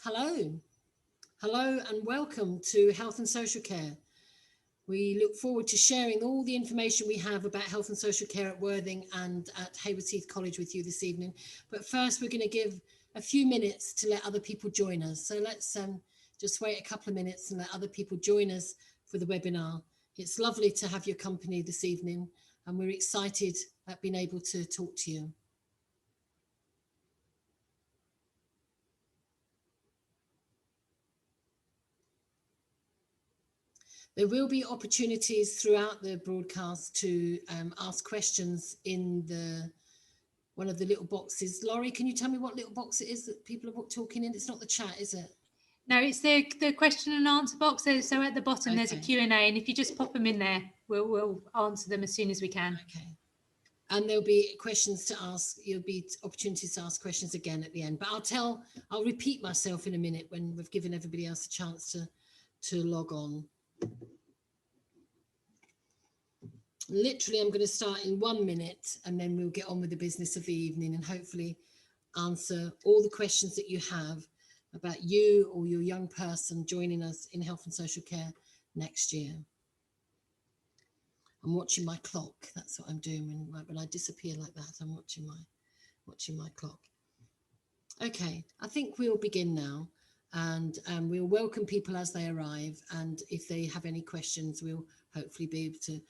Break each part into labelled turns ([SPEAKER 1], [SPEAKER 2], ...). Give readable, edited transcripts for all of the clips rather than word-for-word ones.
[SPEAKER 1] Hello, hello and welcome to Health and Social Care. We look forward to sharing all the information we have about health and social care at Worthing and at Haywards Heath College with you this evening. But first, we're going to give a few minutes to let other people join us. So let's just wait a couple of minutes and let other people join us for the webinar. It's lovely to have your company this evening, and we're excited at being able to talk to you. There will be opportunities throughout the broadcast to ask questions in one of the little boxes. Laurie, can you tell me what little box it is that people are talking in? It's not the chat, is it?
[SPEAKER 2] No, it's the question and answer box. So at the bottom, there's a Q&A, and if you just pop them in there, we'll answer them as soon as we can.
[SPEAKER 1] Okay. And there'll be questions to ask. There'll be opportunities to ask questions again at the end. But I'll repeat myself in a minute when we've given everybody else a chance to log on. Literally, I'm going to start in 1 minute, and then we'll get on with the business of the evening and hopefully answer all the questions that you have about you or your young person joining us in health and social care next year. I'm watching my clock. That's what I'm doing when I disappear like that. I'm watching my clock. Okay, I think we'll begin now, and we'll welcome people as they arrive. And if they have any questions, we'll hopefully be able to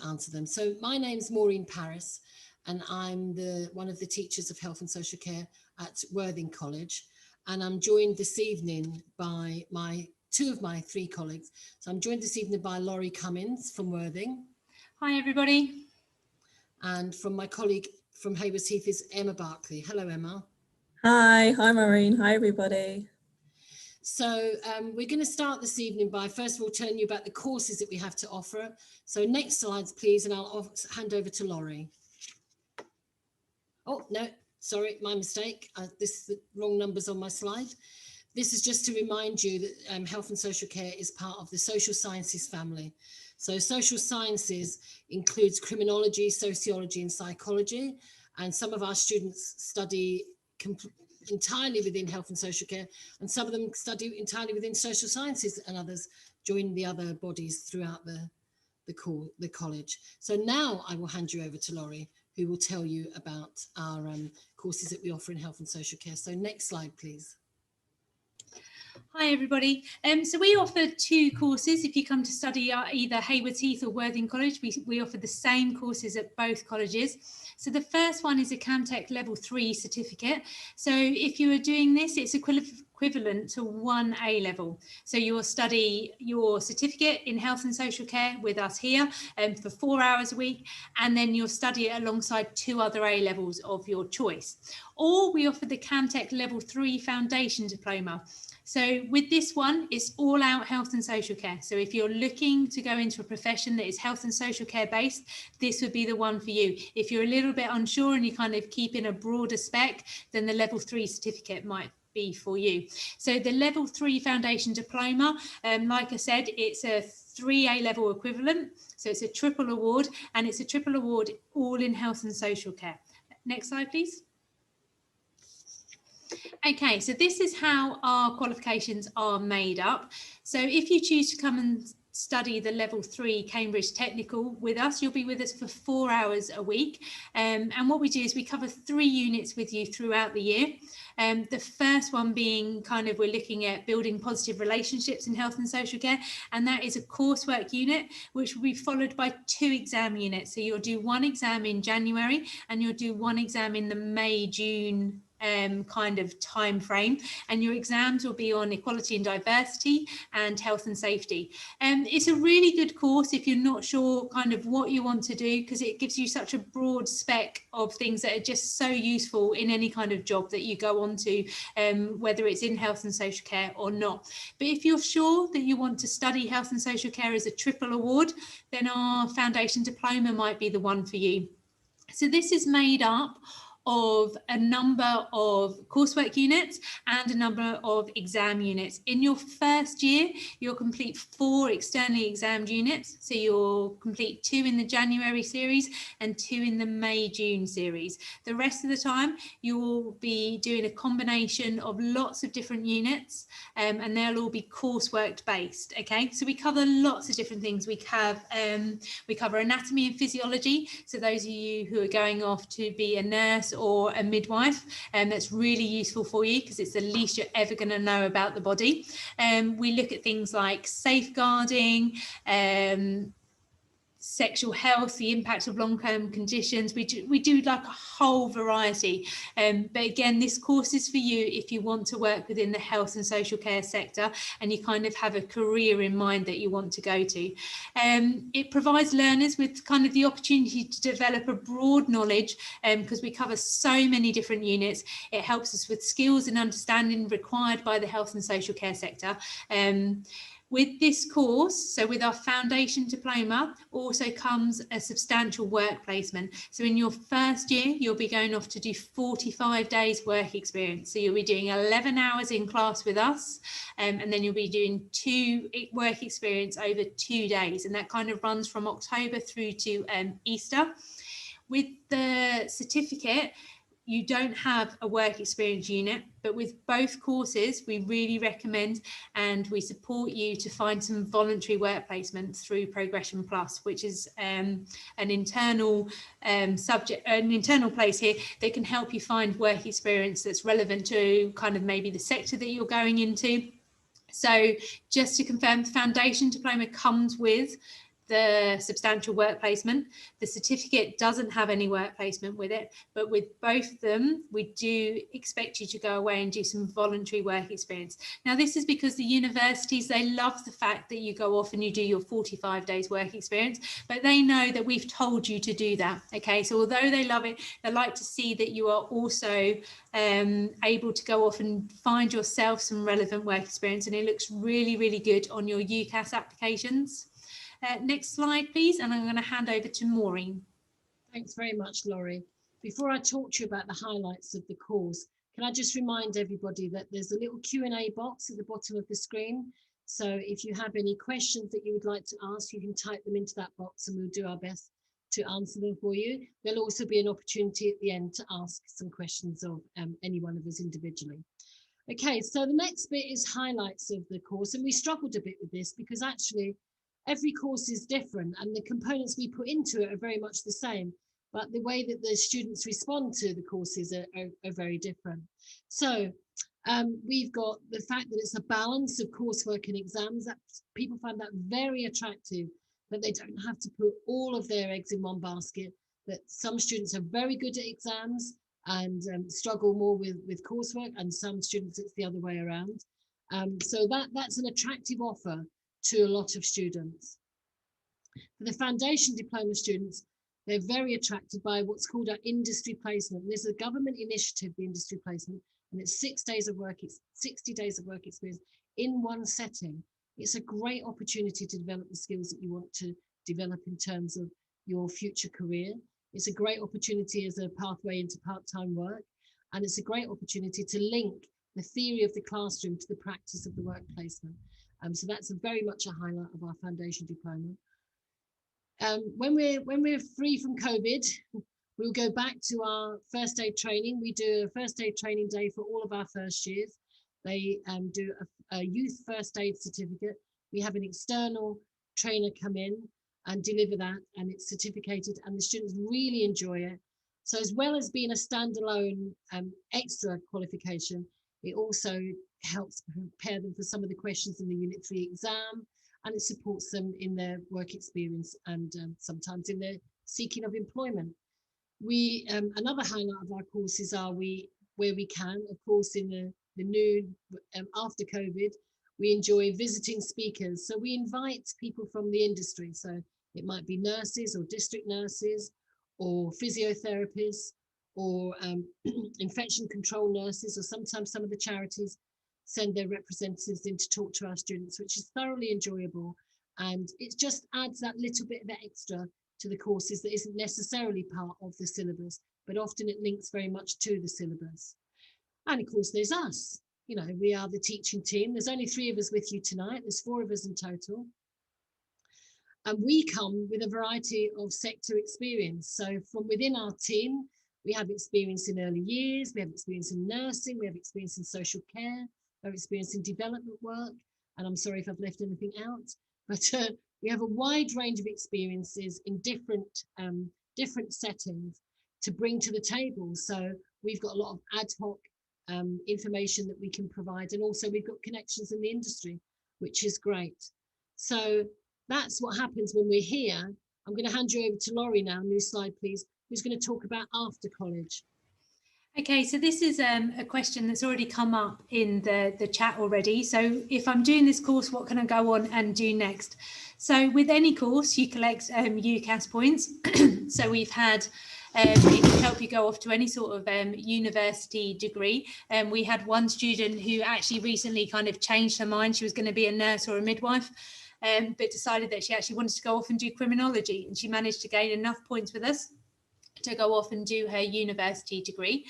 [SPEAKER 1] answer them. So my name's Maureen Paris, and I'm one of the teachers of health and social care at Worthing College. And I'm joined this evening by two of my three colleagues. So I'm joined this evening by Laurie Cummins from Worthing.
[SPEAKER 2] Hi, everybody.
[SPEAKER 1] And from my colleague from Haywards Heath is Emma Barclay. Hello, Emma.
[SPEAKER 3] Hi Maureen. Hi, everybody.
[SPEAKER 1] So we're going to start this evening by, first of all, telling you about the courses that we have to offer. So next slides, please, and I'll hand over to Laurie. Oh, no, sorry, my mistake. This is the wrong numbers on my slide. This is just to remind you that health and social care is part of the social sciences family. So social sciences includes criminology, sociology, and psychology. And some of our students study entirely within health and social care, and some of them study entirely within social sciences, and others join the other bodies throughout the college. So now I will hand you over to Laurie, who will tell you about our courses that we offer in health and social care. So next slide, please.
[SPEAKER 2] Hi, everybody. So we offer two courses. If you come to study at either Haywards Heath or Worthing College, we offer the same courses at both colleges. So the first one is a CAMTech Level 3 certificate. So if you are doing this, it's equivalent to 1 A-level. So you'll study your certificate in health and social care with us here for 4 hours a week, and then you'll study it alongside 2 other A-levels of your choice. Or we offer the CAMTech Level 3 Foundation Diploma. So with this one, it's all out health and social care. So if you're looking to go into a profession that is health and social care based, this would be the one for you. If you're a little bit unsure and you kind of keep in a broader spec, then the Level 3 certificate might be for you. So the Level 3 Foundation Diploma, like I said, it's a 3 A-level equivalent. So it's a triple award, and it's a triple award all in health and social care. Next slide, please. Okay, so this is how our qualifications are made up. So if you choose to come and study the Level 3 Cambridge Technical with us, you'll be with us for 4 hours a week. And what we do is we cover 3 units with you throughout the year. The first one being we're looking at building positive relationships in health and social care, and that is a coursework unit which will be followed by 2 exam units. So you'll do 1 exam in January and you'll do 1 exam in the May-June kind of time frame, and your exams will be on equality and diversity and health and safety. It's a really good course if you're not sure kind of what you want to do, because it gives you such a broad spec of things that are just so useful in any kind of job that you go on to, whether it's in health and social care or not. But if you're sure that you want to study health and social care as a triple award, then our foundation diploma might be the one for you. So this is made up of a number of coursework units and a number of exam units. In your first year, you'll complete 4 externally examined units. So you'll complete 2 in the January series and 2 in the May-June series. The rest of the time, you will be doing a combination of lots of different units, and they'll all be coursework based. Okay, so we cover lots of different things. We cover anatomy and physiology. So those of you who are going off to be a nurse or a midwife, that's really useful for you because it's the least you're ever going to know about the body. We look at things like safeguarding, sexual health, the impact of long-term conditions. We do like a whole variety, but again, this course is for you if you want to work within the health and social care sector and you kind of have a career in mind that you want to go to. It provides learners with kind of the opportunity to develop a broad knowledge, because we cover so many different units. It helps us with skills and understanding required by the health and social care sector. With this course, so with our foundation diploma, also comes a substantial work placement. So in your first year, you'll be going off to do 45 days work experience. So you'll be doing 11 hours in class with us, and then you'll be doing 2 work experience over 2 days. And that kind of runs from October through to Easter. With the certificate, you don't have a work experience unit, but with both courses, we really recommend and we support you to find some voluntary work placement through Progression Plus, which is an internal subject, an internal place here that can help you find work experience that's relevant to kind of maybe the sector that you're going into. So just to confirm, the foundation diploma comes with the substantial work placement. The certificate doesn't have any work placement with it, but with both of them, we do expect you to go away and do some voluntary work experience. Now, this is because the universities, they love the fact that you go off and you do your 45 days work experience, but they know that we've told you to do that. Okay, so although they love it, they like to see that you are also able to go off and find yourself some relevant work experience, and it looks really, really good on your UCAS applications. Next slide, please, and I'm going to hand over to Maureen.
[SPEAKER 1] Thanks very much, Laurie. Before I talk to you about the highlights of the course, can I just remind everybody that there's a little Q&A box at the bottom of the screen. So if you have any questions that you would like to ask, you can type them into that box and we'll do our best to answer them for you. There'll also be an opportunity at the end to ask some questions of any one of us individually. Okay, so the next bit is highlights of the course, and we struggled a bit with this because actually every course is different and the components we put into it are very much the same, but the way that the students respond to the courses are very different. So we've got the fact that it's a balance of coursework and exams. That people find that very attractive, that they don't have to put all of their eggs in one basket, that some students are very good at exams and struggle more with coursework, and some students it's the other way around. So that's an attractive offer to a lot of students. For the foundation diploma students, they're very attracted by what's called our industry placement. This is a government initiative, the industry placement, and it's 60 days of work experience in one setting. It's a great opportunity to develop the skills that you want to develop in terms of your future career. It's a great opportunity as a pathway into part-time work, and it's a great opportunity to link the theory of the classroom to the practice of the work placement. So that's very much a highlight of our foundation diploma. When we're free from COVID, we'll go back to our first aid training. We do a first aid training day for all of our first years. They do a youth first aid certificate. We have an external trainer come in and deliver that, and it's certificated, and the students really enjoy it. So as well as being a standalone extra qualification, it also helps prepare them for some of the questions in the Unit 3 exam, and it supports them in their work experience and sometimes in their seeking of employment. We another highlight of our courses are where we can, of course, in the new after COVID, we enjoy visiting speakers. So we invite people from the industry. So it might be nurses or district nurses or physiotherapists or infection control nurses, or sometimes some of the charities send their representatives in to talk to our students, which is thoroughly enjoyable. And it just adds that little bit of extra to the courses that isn't necessarily part of the syllabus, but often it links very much to the syllabus. And of course, there's us. You know, we are the teaching team. There's only 3 of us with you tonight. There's 4 of us in total. And we come with a variety of sector experience. So from within our team, we have experience in early years, we have experience in nursing, we have experience in social care, we have experience in development work. And I'm sorry if I've left anything out, but we have a wide range of experiences in different settings to bring to the table. So we've got a lot of ad hoc information that we can provide. And also we've got connections in the industry, which is great. So that's what happens when we're here. I'm going to hand you over to Laurie now. New slide, please. Who's going to talk about after college?
[SPEAKER 2] Okay, so this is a question that's already come up in the chat already. So if I'm doing this course, what can I go on and do next? So with any course, you collect UCAS points. So we've had, it can help you go off to any sort of university degree. And we had one student who actually recently kind of changed her mind. She was going to be a nurse or a midwife. But decided that she actually wanted to go off and do criminology, and she managed to gain enough points with us to go off and do her university degree.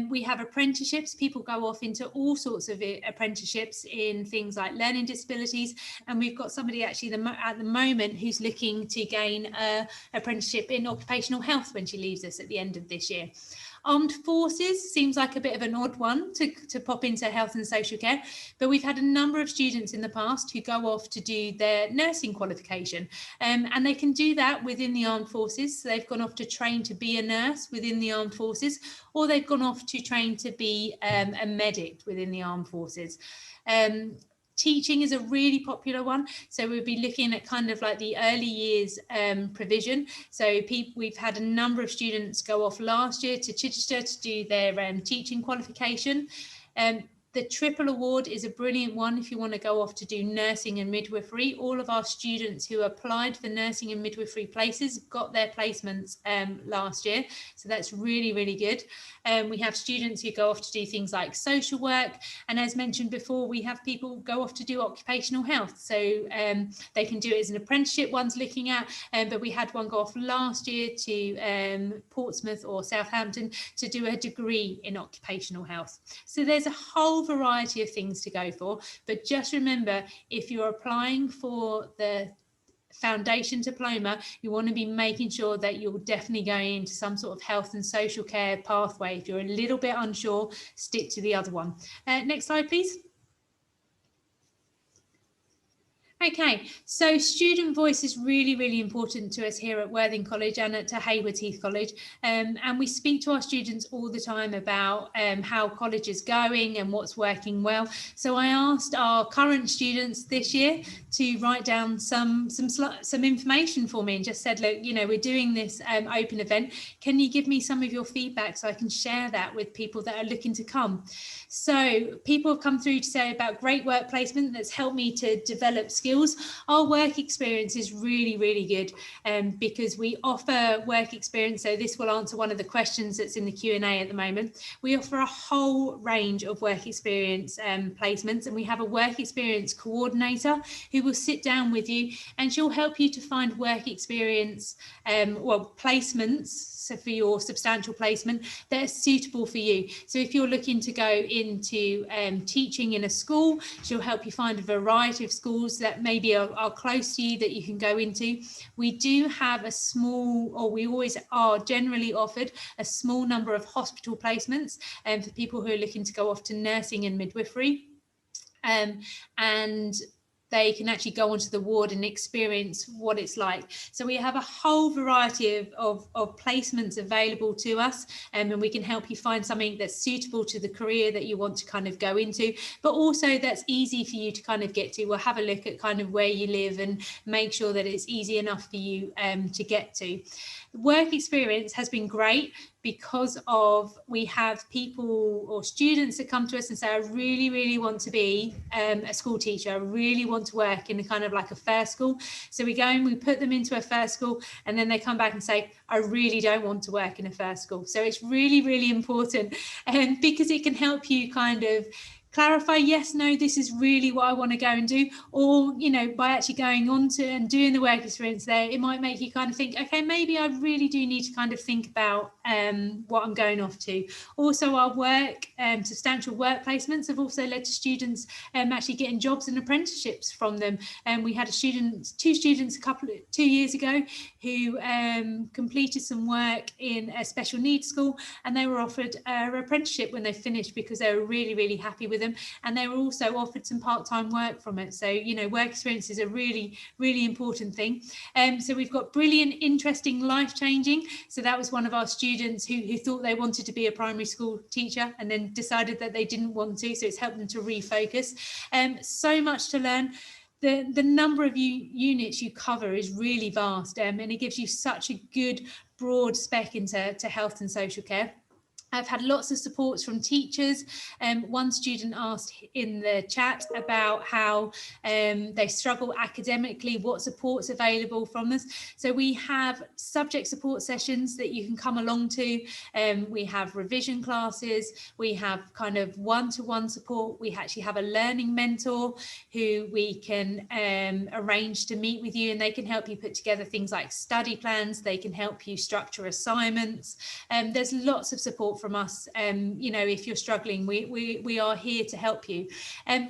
[SPEAKER 2] We have apprenticeships. People go off into all sorts of apprenticeships in things like learning disabilities, and we've got somebody actually at the moment who's looking to gain an apprenticeship in occupational health when she leaves us at the end of this year. Armed Forces seems like a bit of an odd one to pop into health and social care, but we've had a number of students in the past who go off to do their nursing qualification, and they can do that within the Armed Forces. So they've gone off to train to be a nurse within the Armed Forces, or they've gone off to train to be a medic within the Armed Forces. Teaching is a really popular one, so we'll be looking at kind of like the early years provision. So we've had a number of students go off last year to Chichester to do their teaching qualification. The triple award is a brilliant one if you want to go off to do nursing and midwifery. All of our students who applied for nursing and midwifery places got their placements last year. So that's really, really good. We have students who go off to do things like social work. And as mentioned before, we have people go off to do occupational health. So they can do it as an apprenticeship, one's looking at, but we had one go off last year to Portsmouth or Southampton to do a degree in occupational health. So there's a whole variety of things to go for, but just remember, if you're applying for the foundation diploma, you want to be making sure that you're definitely going into some sort of health and social care pathway. If you're a little bit unsure, stick to the other one. Next slide, please. Okay, so student voice is really, really important to us here at Worthing College and at Haywards Heath College. And we speak to our students all the time about how college is going and what's working well. So I asked our current students this year to write down some information for me and just said, look, you know, we're doing this open event. Can you give me some of your feedback so I can share that with people that are looking to come? So people have come through to say about great work placement that's helped me to develop skills. Our work experience is really, really good because we offer work experience. So this will answer one of the questions that's in the Q&A at the moment. We offer a whole range of work experience placements, and we have a work experience coordinator who will sit down with you and she'll help you to find work experience, placements. So for your substantial placement that are suitable for you. So if you're looking to go into teaching in a school, she'll help you find a variety of schools that maybe are close to you that you can go into. We do have a small, or we always are generally offered a small number of hospital placements for people who are looking to go off to nursing and midwifery. And they can actually go onto the ward and experience what it's like. So we have a whole variety of placements available to us, and we can help you find something that's suitable to the career that you want to kind of go into, but also that's easy for you to kind of get to. We'll have a look at kind of where you live and make sure that it's easy enough for you to get to. Work experience has been great because of we have people or students that come to us and say, I really, really want to be a school teacher. I really want to work in a kind of like a first school. So we go and we put them into a first school, and then they come back and say, I really don't want to work in a first school. So it's really, really important because it can help you kind of clarify, yes, no, this is really what I want to go and do, or, you know, by actually going on to and doing the work experience there, it might make you kind of think, okay, maybe I really do need to kind of think about what I'm going off to. Also, our work, substantial work placements have also led to students actually getting jobs and apprenticeships from them. And we had two students 2 years ago who completed some work in a special needs school, and they were offered an apprenticeship when they finished because they were really, really happy with them, and they were also offered some part-time work from it. So, you know, work experience is a really, really important thing. So we've got brilliant, interesting, life-changing. So that was one of our students who thought they wanted to be a primary school teacher and then decided that they didn't want to, so it's helped them to refocus. So much to learn. The number of units you cover is really vast, and it gives you such a good broad spec into health and social care. I've had lots of supports from teachers. One student asked in the chat about how they struggle academically, what support's available from us. So we have subject support sessions that you can come along to. We have revision classes. We have kind of one-to-one support. We actually have a learning mentor who we can arrange to meet with you, and they can help you put together things like study plans. They can help you structure assignments. There's lots of support from us. You know, if you're struggling, we are here to help you.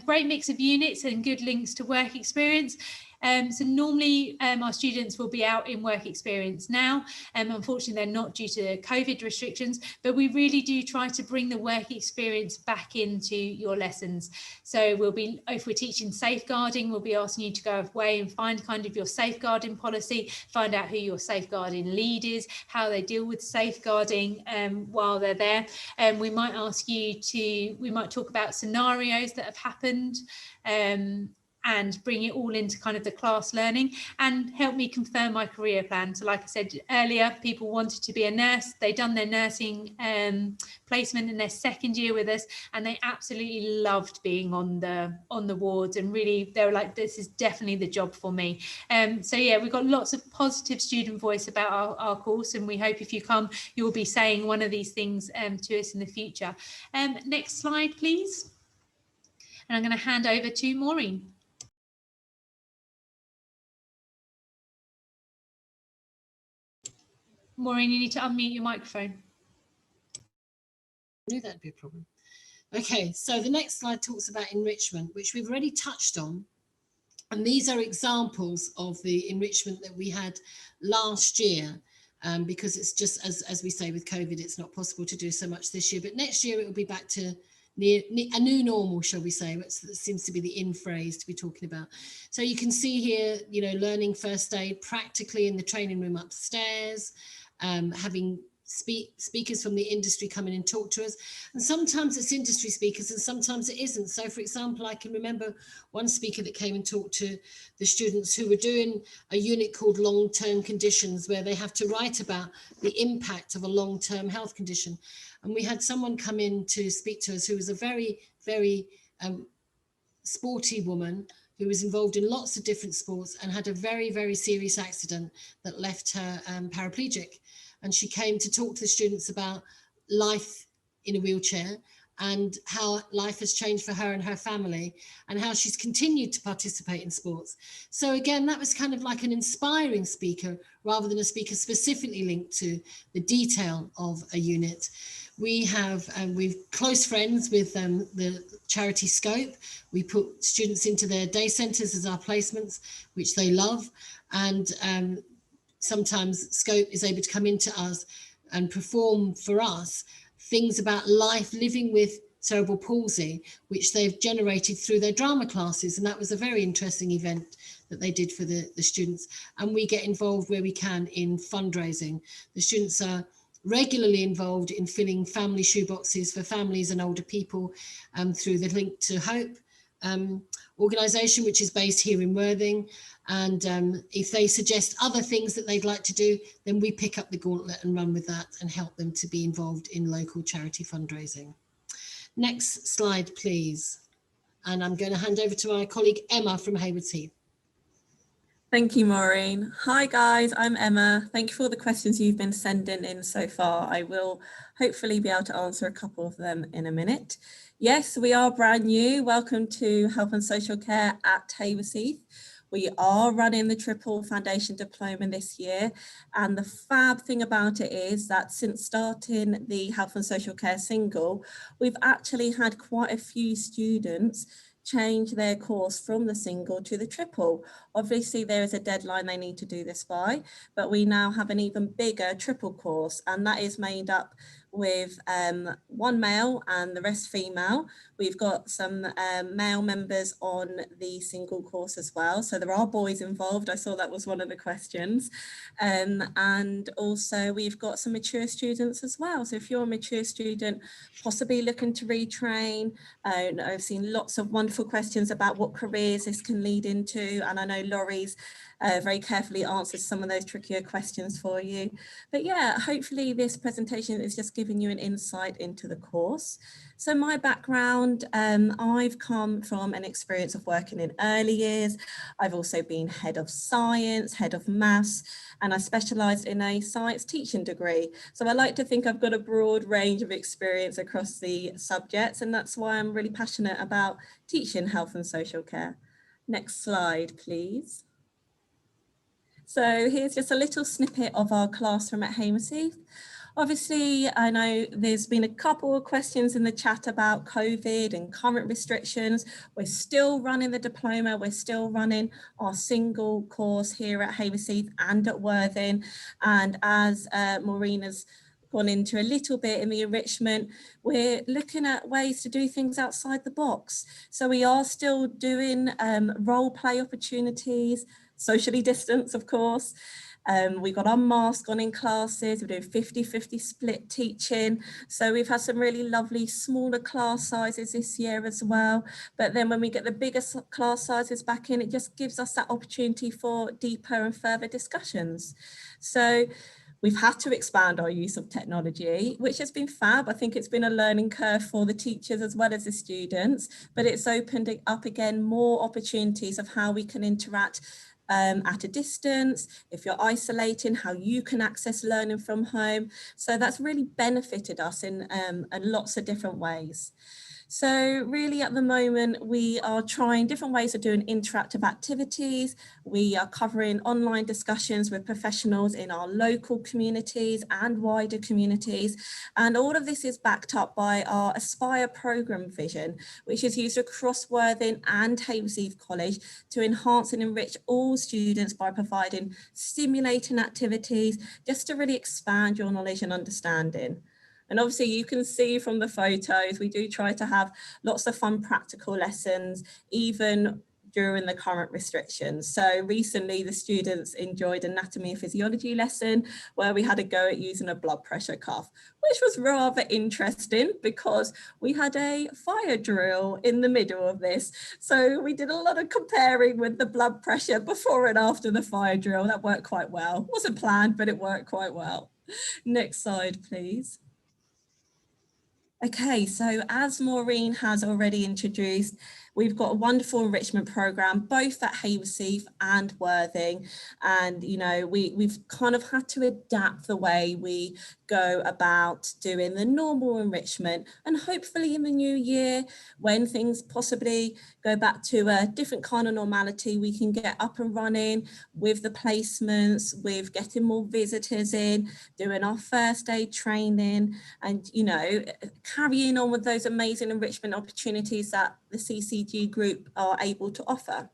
[SPEAKER 2] Great mix of units and good links to work experience. So normally our students will be out in work experience now. Unfortunately, they're not due to COVID restrictions, but we really do try to bring the work experience back into your lessons. So we'll be, if we're teaching safeguarding, we'll be asking you to go away and find kind of your safeguarding policy, find out who your safeguarding lead is, how they deal with safeguarding while they're there. We might ask you to, we might talk about scenarios that have happened, and bring it all into kind of the class learning, and help me confirm my career plan. So like I said earlier, people wanted to be a nurse. They've done their nursing placement in their second year with us, and they absolutely loved being on the wards, and really they were like, this is definitely the job for me. So yeah, we've got lots of positive student voice about our course, and we hope if you come, you'll be saying one of these things to us in the future. Next slide, please. And I'm going to hand over to Maureen. Maureen, you need to unmute your microphone.
[SPEAKER 1] I knew that'd be a problem. Okay, so the next slide talks about enrichment, which we've already touched on. And these are examples of the enrichment that we had last year, because it's just, as we say, with COVID, it's not possible to do so much this year. But next year, it will be back to a new normal, shall we say, which seems to be the in phrase to be talking about. So you can see here, you know, learning first aid practically in the training room upstairs, having speakers from the industry come in and talk to us, and sometimes it's industry speakers and sometimes it isn't. So for example, I can remember one speaker that came and talked to the students who were doing a unit called long-term conditions, where they have to write about the impact of a long-term health condition. And we had someone come in to speak to us who was a very, very sporty woman who was involved in lots of different sports and had a very, very serious accident that left her paraplegic. And she came to talk to the students about life in a wheelchair and how life has changed for her and her family, and how she's continued to participate in sports. So again, that was kind of like an inspiring speaker rather than a speaker specifically linked to the detail of a unit. We have, we're close friends with the charity Scope. We put students into their day centres as our placements, which they love. And sometimes Scope is able to come into us and perform for us things about life living with cerebral palsy, which they've generated through their drama classes. And that was a very interesting event that they did for the students. And we get involved where we can in fundraising. The students are regularly involved in filling family shoeboxes for families and older people through the Link to Hope organisation, which is based here in Worthing. And if they suggest other things that they'd like to do, then we pick up the gauntlet and run with that and help them to be involved in local charity fundraising. Next slide, please. And I'm going to hand over to my colleague Emma from Haywards Heath.
[SPEAKER 3] Thank you, Maureen. Hi guys, I'm Emma. Thank you for all the questions you've been sending in so far. I will hopefully be able to answer a couple of them in a minute. Yes, we are brand new. Welcome to Health and Social Care at Haverseath. We are running the Triple Foundation Diploma this year. And the fab thing about it is that since starting the Health and Social Care Single, we've actually had quite a few students change their course from the single to the triple. Obviously, there is a deadline they need to do this by, but we now have an even bigger triple course, and that is made up with one male and the rest female. We've got some male members on the single course as well. So there are boys involved. I saw that was one of the questions. And also we've got some mature students as well. So if you're a mature student, possibly looking to retrain, I've seen lots of wonderful questions about what careers this can lead into. And I know Laurie's very carefully answered some of those trickier questions for you. But yeah, hopefully this presentation is just giving you an insight into the course. So my background, I've come from an experience of working in early years. I've also been head of science, head of maths, and I specialised in a science teaching degree. So I like to think I've got a broad range of experience across the subjects, and that's why I'm really passionate about teaching health and social care. Next slide, please. So here's just a little snippet of our classroom at Haverseath. Obviously, I know there's been a couple of questions in the chat about COVID and current restrictions. We're still running the diploma. We're still running our single course here at Haverseath and at Worthing. And as Maureen has gone into a little bit in the enrichment, we're looking at ways to do things outside the box. So we are still doing role play opportunities, socially distanced, of course. We've got our mask on in classes. We're doing 50-50 split teaching. So we've had some really lovely smaller class sizes this year as well. But then when we get the bigger class sizes back in, it just gives us that opportunity for deeper and further discussions. So we've had to expand our use of technology, which has been fab. I think it's been a learning curve for the teachers as well as the students, but it's opened up again more opportunities of how we can interact at a distance, if you're isolating, how you can access learning from home. So that's really benefited us in lots of different ways. So really at the moment, we are trying different ways of doing interactive activities. We are covering online discussions with professionals in our local communities and wider communities. And all of this is backed up by our Aspire programme vision, which is used across Worthing and Haverseath College to enhance and enrich all students by providing stimulating activities just to really expand your knowledge and understanding. And obviously you can see from the photos, we do try to have lots of fun practical lessons, even during the current restrictions. So recently the students enjoyed anatomy and physiology lesson where we had a go at using a blood pressure cuff, which was rather interesting because we had a fire drill in the middle of this. So we did a lot of comparing with the blood pressure before and after the fire drill. That worked quite well. Wasn't planned, but it worked quite well. Next slide, please. Okay, so as Maureen has already introduced, we've got a wonderful enrichment programme, both at Haverseath and Worthing. And, you know, we've kind of had to adapt the way we go about doing the normal enrichment. And hopefully in the new year, when things possibly go back to a different kind of normality, we can get up and running with the placements, with getting more visitors in, doing our first aid training, and, you know, carrying on with those amazing enrichment opportunities that the CCG group are able to offer.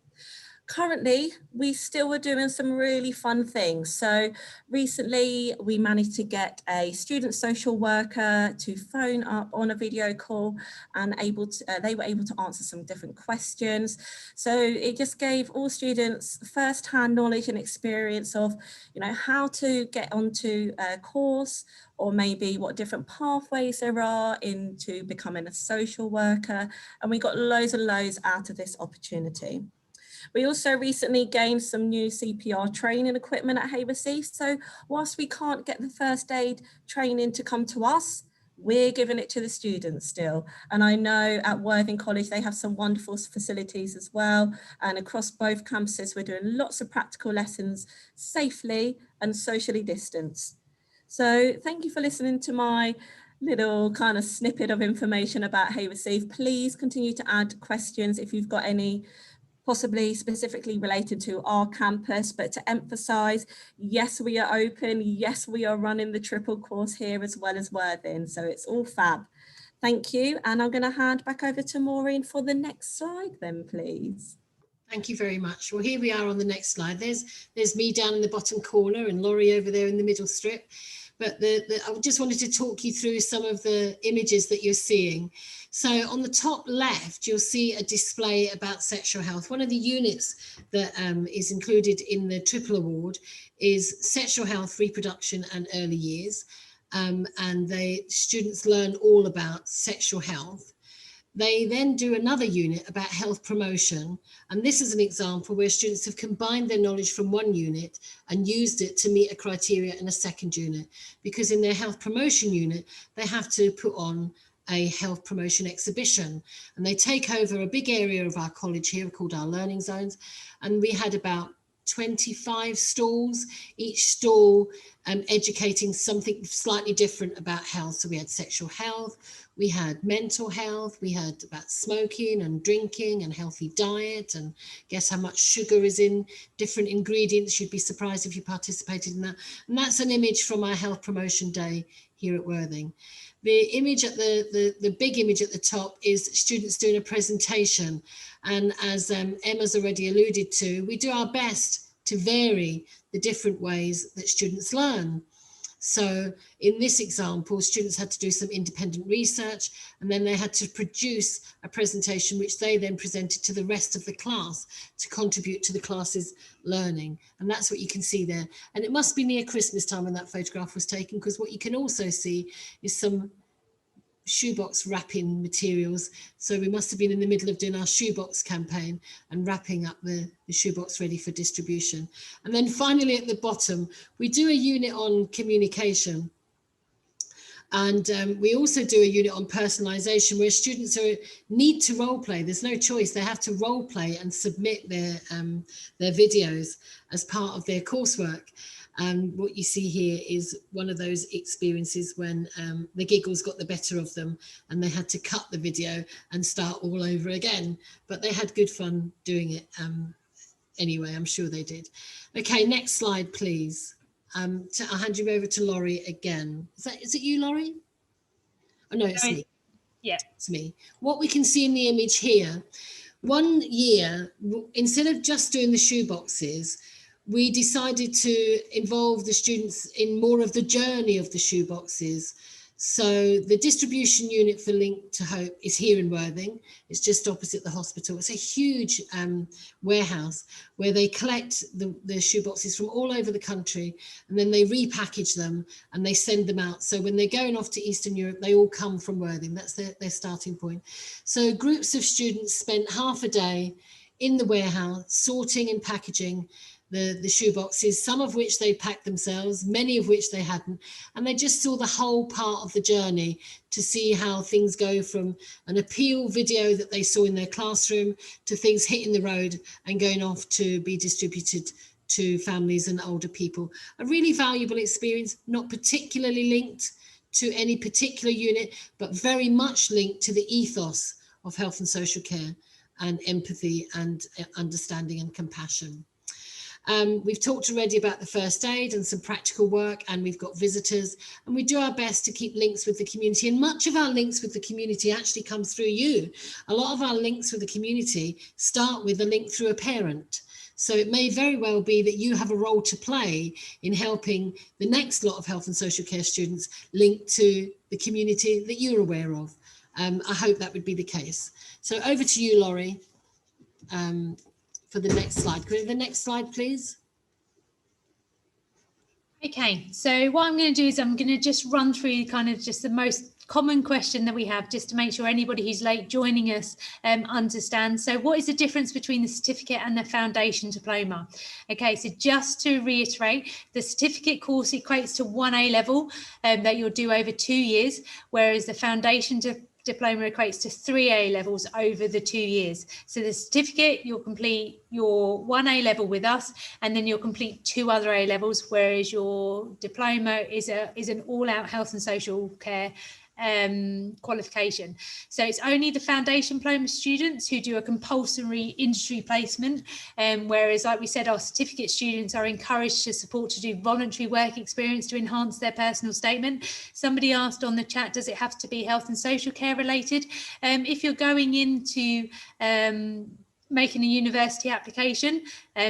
[SPEAKER 3] Currently, we still are doing some really fun things. So recently we managed to get a student social worker to phone up on a video call and they were able to answer some different questions. So it just gave all students first-hand knowledge and experience of, you know, how to get onto a course, or maybe what different pathways there are into becoming a social worker. And we got loads and loads out of this opportunity. We also recently gained some new CPR training equipment at Haverseath. So whilst we can't get the first aid training to come to us, We're giving it to the students still. And I know at Worthing College, they have some wonderful facilities as well. And across both campuses, we're doing lots of practical lessons safely and socially distanced. So thank you for listening to my little kind of snippet of information about Hay Receive. Please continue to add questions if you've got any possibly specifically related to our campus, but to emphasize, yes, we are open. Yes, we are running the triple course here as well as Worthing. So it's all fab. Thank you. And I'm going to hand back over to Maureen for the next slide then, please.
[SPEAKER 1] Thank you very much. Well, here we are on the next slide. There's me down in the bottom corner and Laurie over there in the middle strip. But I just wanted to talk you through some of the images that you're seeing. So on the top left, you'll see a display about sexual health. One of the units that is included in the Triple Award is sexual health, reproduction and early years. And students learn all about sexual health. They then do another unit about health promotion. And this is an example where students have combined their knowledge from one unit and used it to meet a criteria in a second unit. Because in their health promotion unit, they have to put on a health promotion exhibition. And they take over a big area of our college here called our learning zones. And we had about 25 stalls, each stall educating something slightly different about health. So we had sexual health, we had mental health, we had about smoking and drinking and healthy diet, and guess how much sugar is in different ingredients. You'd be surprised if you participated in that. And that's an image from our health promotion day here at Worthing. The image at the big image at the top is students doing a presentation. And as Emma's already alluded to, we do our best to vary the different ways that students learn. So in this example, students had to do some independent research, and then they had to produce a presentation which they then presented to the rest of the class to contribute to the class's learning. And that's what you can see there. And it must be near Christmas time when that photograph was taken, because what you can also see is some shoebox wrapping materials. So we must have been in the middle of doing our shoebox campaign and wrapping up the shoebox ready for distribution. And then finally at the bottom, we do a unit on communication. And we also do a unit on personalization where students need to role play. There's no choice. They have to role play and submit their videos as part of their coursework. And what you see here is one of those experiences when the giggles got the better of them and they had to cut the video and start all over again. But they had good fun doing it anyway, I'm sure they did. Okay, next slide, please. I'll hand you over to Laurie again. Is it you, Laurie? Oh, no, it's me.
[SPEAKER 2] Yeah,
[SPEAKER 1] it's me. What we can see in the image here, one year, instead of just doing the shoeboxes, we decided to involve the students in more of the journey of the shoeboxes. So the distribution unit for Link to Hope is here in Worthing. It's just opposite the hospital. It's a huge warehouse where they collect the shoeboxes from all over the country, and then they repackage them and they send them out. So when they're going off to Eastern Europe, they all come from Worthing. That's their starting point. So groups of students spent half a day in the warehouse sorting and packaging the shoeboxes, some of which they packed themselves, many of which they hadn't. And they just saw the whole part of the journey to see how things go from an appeal video that they saw in their classroom to things hitting the road and going off to be distributed to families and older people. A really valuable experience, not particularly linked to any particular unit, but very much linked to the ethos of health and social care and empathy and understanding and compassion. We've talked already about the first aid and some practical work, and we've got visitors, and we do our best to keep links with the community. And much of our links with the community actually comes through you. A lot of our links with the community start with a link through a parent. So it may very well be that you have a role to play in helping the next lot of health and social care students link to the community that you're aware of. I hope that would be the case. So over to you, Laurie. For the next slide. Could we have the next slide, please?
[SPEAKER 2] Okay, so what I'm going to do is I'm going to just run through kind of just the most common question that we have, just to make sure anybody who's late joining us understands. So what is the difference between the certificate and the foundation diploma? Okay, so just to reiterate, the certificate course equates to 1 A level that you'll do over 2 years, whereas the foundation diploma equates to 3 A levels over the 2 years. So the certificate, you'll complete your 1 A level with us, and then you'll complete 2 other A levels, whereas your diploma is an all-out health and social care qualification. So it's only the foundation diploma students who do a compulsory industry placement, whereas, like we said, our certificate students are encouraged to support to do voluntary work experience to enhance their personal statement. Somebody asked on the chat, does it have to be health and social care related? If you're going into making a university application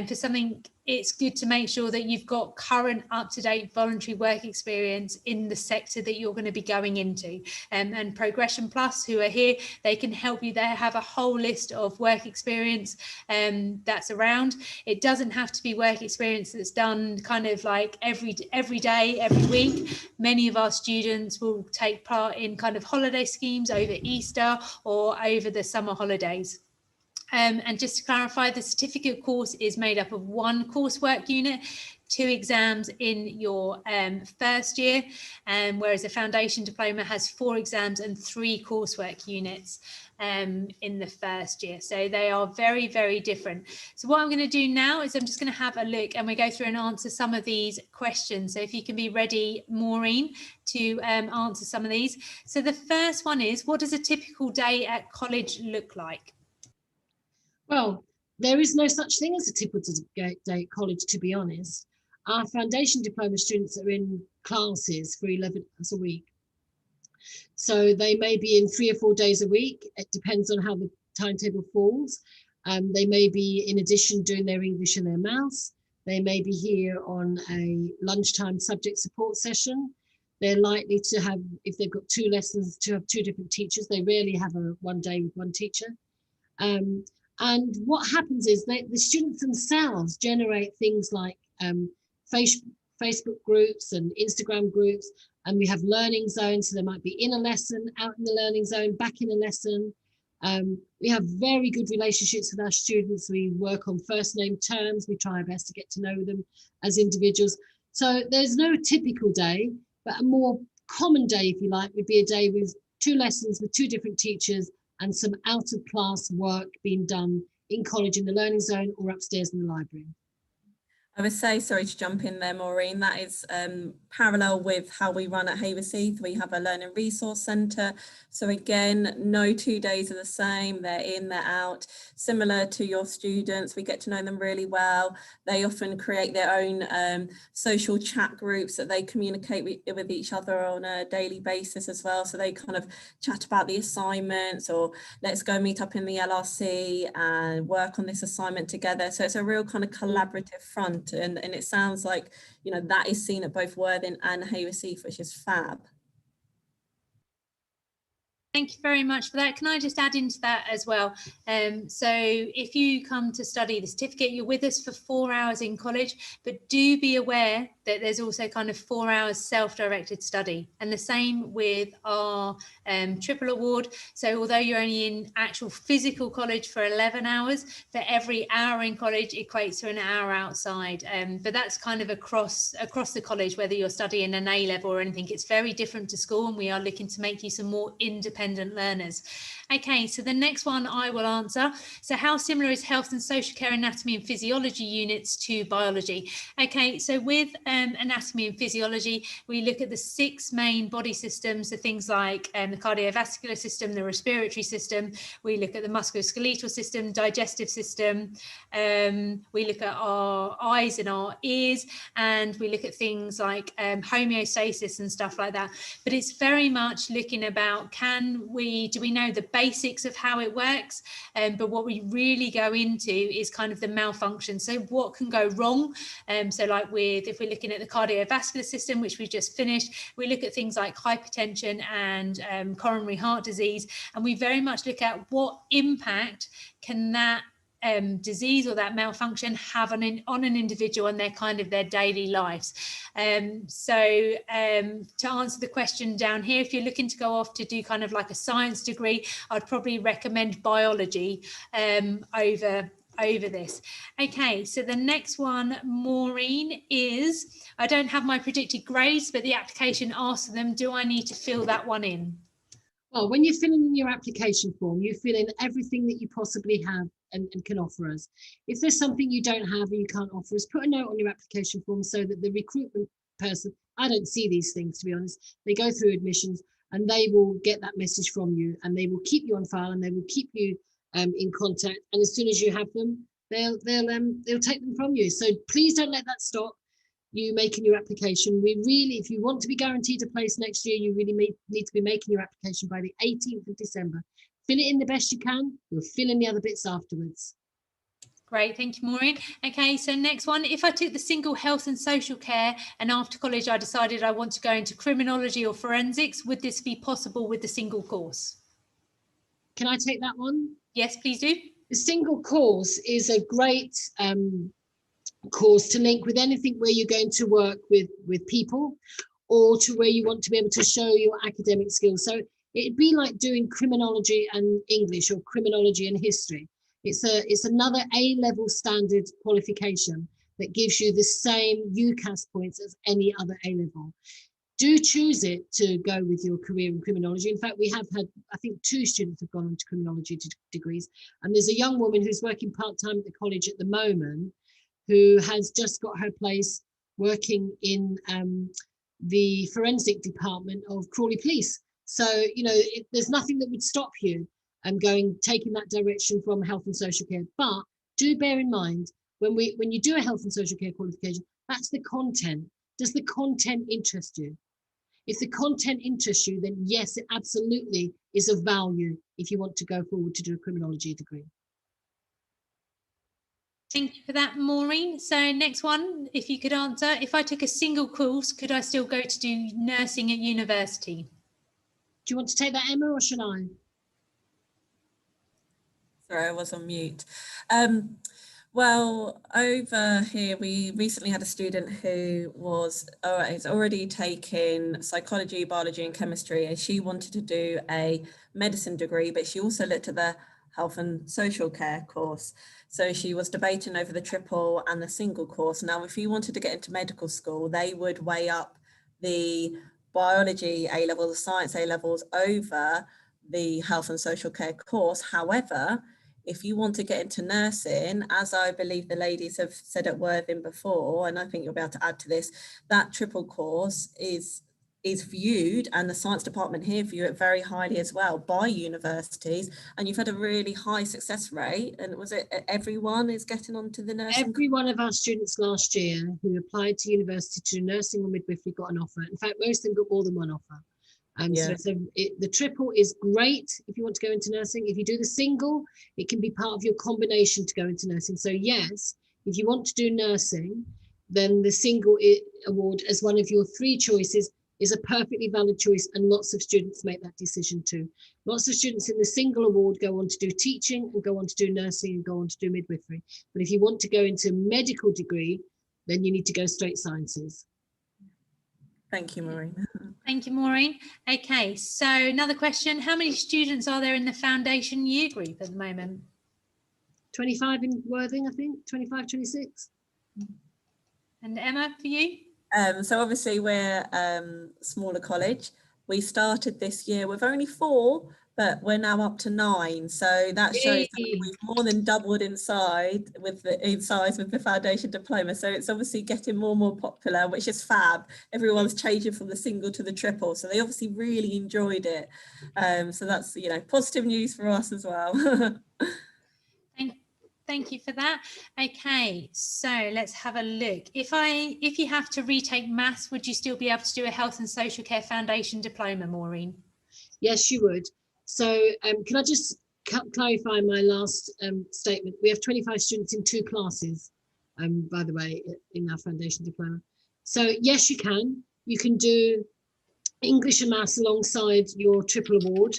[SPEAKER 2] for something, it's good to make sure that you've got current up-to-date voluntary work experience in the sector that you're going to be going into. And Progression Plus, who are here, they can help you. They have a whole list of work experience that's around. It doesn't have to be work experience that's done kind of like every day, every week. Many of our students will take part in kind of holiday schemes over Easter or over the summer holidays. And just to clarify, the certificate course is made up of 1 coursework unit, 2 exams in your first year, whereas the foundation diploma has 4 exams and 3 coursework units in the first year. So they are very, very different. So what I'm going to do now is I'm just going to have a look and we go through and answer some of these questions. So if you can be ready, Maureen, to answer some of these. So the first one is, what does a typical day at college look like?
[SPEAKER 1] Well, there is no such thing as a typical day at college, to be honest. Our foundation diploma students are in classes for 11 hours a week. So they may be in 3 or 4 days a week. It depends on how the timetable falls. They may be, in addition, doing their English and their maths. They may be here on a lunchtime subject support session. They're likely to have, if they've got 2 lessons, to have 2 different teachers. They rarely have a 1 day with 1 teacher. And what happens is that the students themselves generate things like Facebook groups and Instagram groups, and we have learning zones. So they might be in a lesson, out in the learning zone, back in a lesson. We have very good relationships with our students. We work on first name terms. We try our best to get to know them as individuals. So there's no typical day, but a more common day, if you like, would be a day with 2 lessons with 2 different teachers and some out of class work being done in college in the learning zone or upstairs in the library.
[SPEAKER 3] I would say, sorry to jump in there, Maureen, that is parallel with how we run at Haworth Heath. We have a learning resource centre. So again, no 2 days are the same. They're in, they're out. Similar to your students, we get to know them really well. They often create their own social chat groups that they communicate with each other on a daily basis as well. So they kind of chat about the assignments, or let's go meet up in the LRC and work on this assignment together. So it's a real kind of collaborative front. And it sounds like, you know, that is seen at both Worthing and Haworth Heath, which is fab.
[SPEAKER 2] Thank you very much for that. Can I just add into that as well? So if you come to study the certificate, you're with us for 4 hours in college, but do be aware that there's also kind of 4 hours self-directed study, and the same with our triple award. So although you're only in actual physical college for 11 hours, for every hour in college equates to an hour outside. But that's kind of across the college, whether you're studying an A level or anything. It's very different to school, and we are looking to make you some more independent learners. Okay, so the next one I will answer. So how similar is health and social care anatomy and physiology units to biology? Okay, so with anatomy and physiology, we look at the 6 main body systems, so things like the cardiovascular system, the respiratory system. We look at the musculoskeletal system, digestive system. We look at our eyes and our ears, and we look at things like homeostasis and stuff like that. But it's very much looking about, do we know the basics of how it works? But what we really go into is kind of the malfunction. So what can go wrong? So like if we're looking at the cardiovascular system, which we just finished, we look at things like hypertension and coronary heart disease, and we very much look at what impact can that disease or that malfunction have on an individual and their daily lives. To answer the question down here, if you're looking to go off to do kind of like a science degree, I'd probably recommend biology over this. Okay, so the next one, Maureen, is, I don't have my predicted grades, but the application asks them, do I need to fill that one in?
[SPEAKER 1] Well, when you're filling in your application form, you fill in everything that you possibly have and can offer us. If there's something you don't have or you can't offer us, put a note on your application form so that the recruitment person, I don't see these things, to be honest, they go through admissions and they will get that message from you and they will keep you on file and they will keep you in contact. And as soon as you have them, they'll take them from you. So please don't let that stop you making your application. We really, if you want to be guaranteed a place next year, you really need to be making your application by the 18th of December. Fill it in the best you can. You'll fill in the other bits afterwards.
[SPEAKER 2] Great, thank you, Maureen. Okay, so next one, if I took the single health and social care and after college I decided I want to go into criminology or forensics, would this be possible with the single course?
[SPEAKER 1] Can I take that one?
[SPEAKER 2] Yes, please do.
[SPEAKER 1] The single course is a great course to link with anything where you're going to work with people or to where you want to be able to show your academic skills. So it'd be like doing criminology and English or criminology and history. It's another A-level standard qualification that gives you the same UCAS points as any other A-level. Do choose it to go with your career in criminology. In fact, we have had, I think 2 students have gone on to criminology degrees. And there's a young woman who's working part-time at the college at the moment who has just got her place working in the forensic department of Crawley Police. So, you know, there's nothing that would stop you taking that direction from health and social care. But do bear in mind, when you do a health and social care qualification, that's the content. Does the content interest you? If the content interests you, then yes, it absolutely is of value if you want to go forward to do a criminology degree.
[SPEAKER 2] Thank you for that, Maureen. So next one, if you could answer, if I took a single course, could I still go to do nursing at university?
[SPEAKER 1] Do you want to take that, Emma, or should I?
[SPEAKER 3] Sorry, I was on mute. Well, over here, we recently had a student who is already taking psychology, biology and chemistry, and she wanted to do a medicine degree, but she also looked at the health and social care course. So she was debating over the triple and the single course. Now, if you wanted to get into medical school, they would weigh up the biology A-level, the science A-levels over the health and social care course. However, if you want to get into nursing, as I believe the ladies have said at Worthing before, and I think you'll be able to add to this, that triple course is viewed, and the science department here view it very highly as well by universities, and you've had a really high success rate. And was it everyone is getting onto the nursing?
[SPEAKER 1] Every one of our students last year who applied to university to do nursing or midwifery got an offer. In fact, most of them got more than one offer.
[SPEAKER 3] Yeah.
[SPEAKER 1] So the triple is great if you want to go into nursing. If you do the single, it can be part of your combination to go into nursing. So yes, if you want to do nursing, then the single award as one of your 3 choices is a perfectly valid choice, and lots of students make that decision too. Lots of students in the single award go on to do teaching and go on to do nursing and go on to do midwifery. But if you want to go into medical degree, then you need to go straight sciences.
[SPEAKER 3] Thank you, Maureen.
[SPEAKER 2] Thank you, Maureen. Okay, so another question. How many students are there in the foundation year group at the moment?
[SPEAKER 1] 25 in Worthing, I think, 25, 26.
[SPEAKER 2] And Emma, for you?
[SPEAKER 3] So obviously we're smaller college. We started this year with only 4, but we're now up to 9. So that shows that we've more than doubled in size with the foundation diploma. So it's obviously getting more and more popular, which is fab. Everyone's changing from the single to the triple. So they obviously really enjoyed it. So that's, you know, positive news for us as well.
[SPEAKER 2] Thank you for that. Okay, so let's have a look. If you have to retake maths, would you still be able to do a health and social care foundation diploma, Maureen?
[SPEAKER 1] Yes, you would. So can I just clarify my last statement? We have 25 students in 2 classes, by the way, in our foundation diploma. So yes, you can. You can do English and maths alongside your triple award.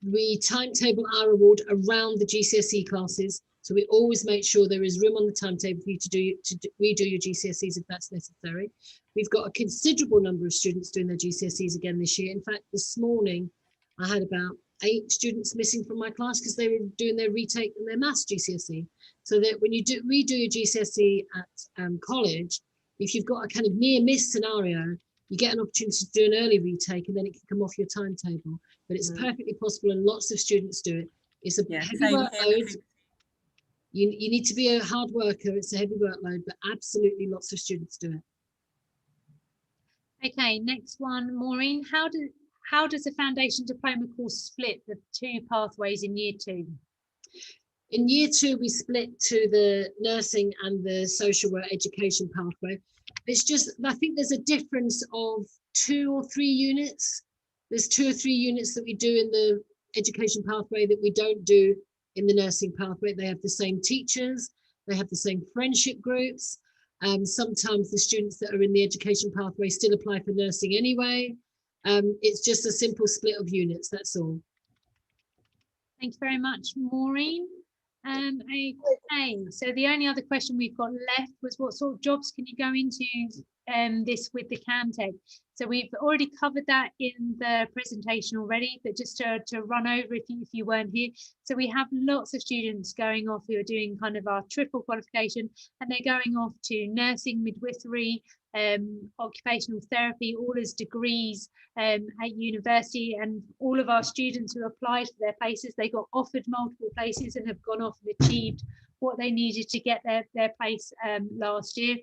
[SPEAKER 1] We timetable our award around the GCSE classes. So we always make sure there is room on the timetable for you to redo your GCSEs if that's necessary. We've got a considerable number of students doing their GCSEs again this year. In fact, this morning I had about 8 students missing from my class because they were doing their retake and their maths GCSE. So that when you redo your GCSE at college, if you've got a kind of near miss scenario, you get an opportunity to do an early retake and then it can come off your timetable. But it's perfectly possible and lots of students do it. It's a heavy workload. You need to be a hard worker. It's a heavy workload, but absolutely lots of students do it.
[SPEAKER 2] Okay, next one, Maureen. How does a foundation diploma course split the 2 pathways in year 2?
[SPEAKER 1] In year 2, we split to the nursing and the social work education pathway. It's just, I think there's a difference of 2 or 3 units. There's 2 or 3 units that we do in the education pathway that we don't do in the nursing pathway. They have the same teachers, they have the same friendship groups. Sometimes the students that are in the education pathway still apply for nursing anyway. It's just a simple split of units, that's all.
[SPEAKER 2] Thank you very much, Maureen. Okay, so the only other question we've got left was what sort of jobs can you go into this with the CAMTech? So we've already covered that in the presentation already, but just to run over if you weren't here. So we have lots of students going off who are doing kind of our triple qualification, and they're going off to nursing, midwifery, occupational therapy, all as degrees at university. And all of our students who applied for their places, they got offered multiple places and have gone off and achieved what they needed to get their place last year.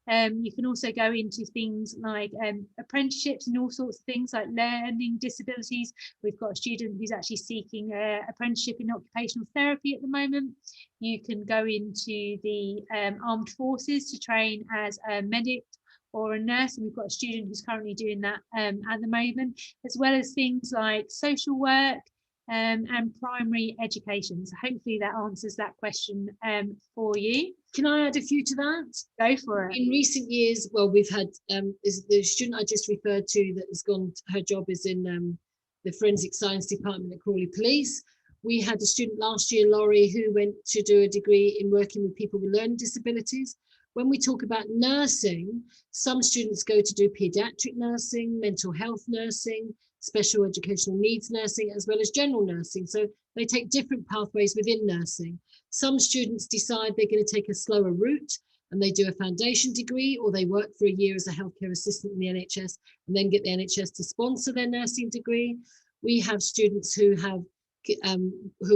[SPEAKER 2] You can also go into things like apprenticeships and all sorts of things like learning disabilities. We've got a student who's actually seeking an apprenticeship in occupational therapy at the moment. You can go into the armed forces to train as a medic or a nurse, and we've got a student who's currently doing that at the moment, as well as things like social work and primary education. So hopefully that answers that question for you.
[SPEAKER 1] Can I add a few to that?
[SPEAKER 2] Go for it.
[SPEAKER 1] In recent years, well, we've had the student I just referred to that has gone, her job is in the forensic science department at Crawley Police. We had a student last year, Laurie, who went to do a degree in working with people with learning disabilities. When we talk about nursing, some students go to do pediatric nursing, mental health nursing, special educational needs nursing, as well as general nursing. So they take different pathways within nursing. Some students decide they're going to take a slower route and they do a foundation degree, or they work for a year as a healthcare assistant in the NHS and then get the NHS to sponsor their nursing degree. We have students who are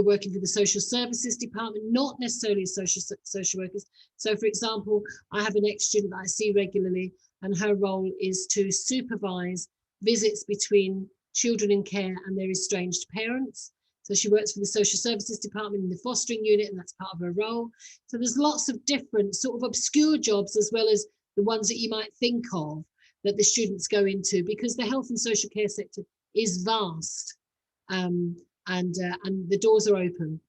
[SPEAKER 1] working for the social services department, not necessarily social workers. So for example, I have an ex-student that I see regularly, and her role is to supervise visits between children in care and their estranged parents. So she works for the social services department in the fostering unit, and that's part of her role. So there's lots of different sort of obscure jobs, as well as the ones that you might think of that the students go into, because the health and social care sector is vast, and the doors are open.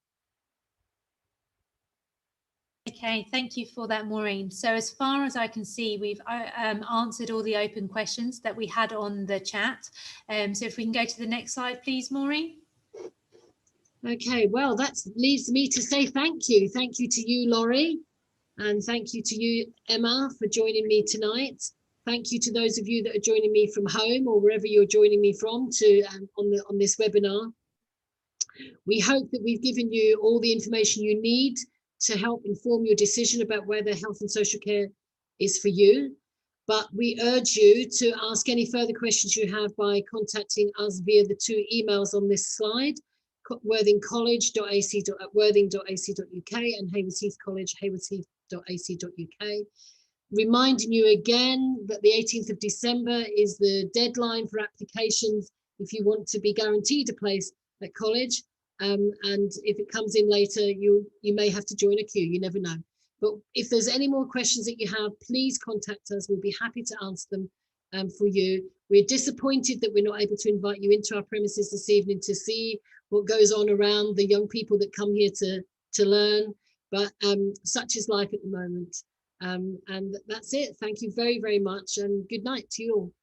[SPEAKER 2] Okay, thank you for that, Maureen. So as far as I can see, we've answered all the open questions that we had on the chat. So if we can go to the next slide, please, Maureen.
[SPEAKER 1] Okay, well, that leaves me to say thank you. Thank you to you, Laurie, and thank you to you, Emma, for joining me tonight. Thank you to those of you that are joining me from home or wherever you're joining me from on this webinar. We hope that we've given you all the information you need to help inform your decision about whether health and social care is for you. But we urge you to ask any further questions you have by contacting us via the 2 emails on this slide: worthingcollege.ac.uk and Haywards Heath College, haywardsheath.ac.uk. Reminding you again that the 18th of December is the deadline for applications if you want to be guaranteed a place at college. And if it comes in later, you may have to join a queue, you never know. But if there's any more questions that you have, please contact us. We'll be happy to answer them for you. We're disappointed that we're not able to invite you into our premises this evening to see what goes on around the young people that come here to learn, but such is life at the moment. And that's it. Thank you very, very much, and good night to you all.